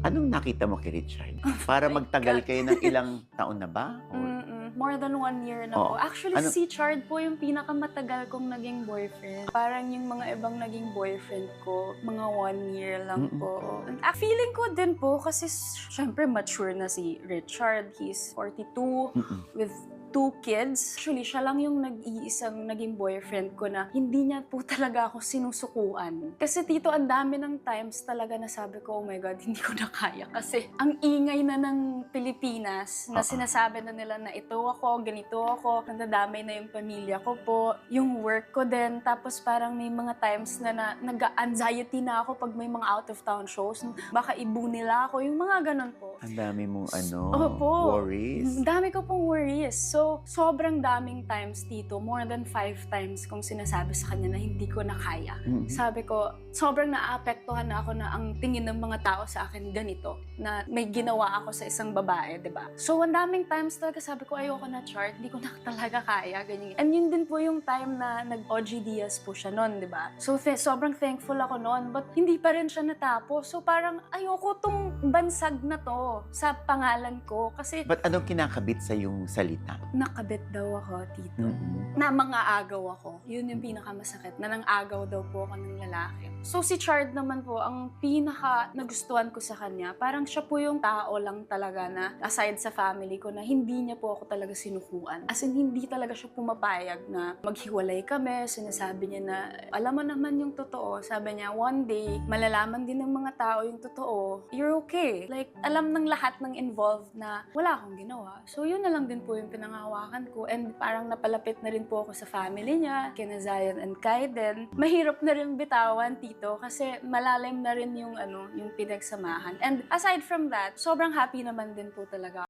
Anong nakita mo kay Richard? Para my magtagal God. kayo ng ilang taon na ba? Or More than 1 year na Oo. po. Actually, Ano si Chard po yung pinakamatagal kong naging boyfriend. Parang yung mga ibang naging boyfriend ko, mga 1 year lang po. And, feeling ko din po kasi syempre mature na si Richard. He's 42 with 2 kids. Actually, siya lang yung nag-iisang naging boyfriend ko na hindi niya po talaga ako sinusukuan. Kasi tito, ang dami ng times talaga na sabi ko, oh my God, hindi ko na kaya. Kasi ang ingay na ng Pilipinas na sinasabi na nila na ito ako, ganito ako, nandadamay na yung pamilya ko po, yung work ko din. Tapos parang may mga times na nag-anxiety na ako pag may mga out-of-town shows. Baka ibu nila ako, yung mga ganun po. ang dami mong Opo. worries? Ang dami ko pong worries. So, sobrang daming times, tito. More than 5 times kong sinasabi sa kanya na hindi ko na kaya. Sabi ko, sobrang naapektuhan na ako na ang tingin ng mga tao sa akin ganito. Na may ginawa ako sa isang babae, di ba? So, ang daming times talaga sabi ko, ayoko na, Chart. Hindi ko na talaga kaya. Ganyan. And yun din po yung time na nag-OG Diaz po siya noon, di ba? So, sobrang thankful ako noon. But hindi pa rin siya natapos. So, parang ayoko tong bansag na to sa pangalan ko. Kasi But anong kinakabit sa yung salita? nakabit daw ako, tito. Na mga agaw ako. Yun yung pinakamasakit. Na nang agaw daw po ako ng lalaki. So si Chard naman po, ang pinaka nagustuhan ko sa kanya, parang siya po yung tao lang talaga na aside sa family ko na hindi niya po ako talaga sinukuan. As in, hindi talaga siya pumapayag na maghiwalay kami. Sinasabi niya na, alam mo naman yung totoo. Sabi niya, one day, malalaman din ng mga tao yung totoo. You're okay. Like, alam ng lahat ng involved na wala akong ginawa. So yun na lang din po yung pinangahawakan ko. And parang napalapit na rin po ako sa family niya, kina Zion and Kaiden. Mahirap na rin bitawan, tito, kasi malalim na rin yung yung pinagsamahan. And aside from that, sobrang happy naman din po talaga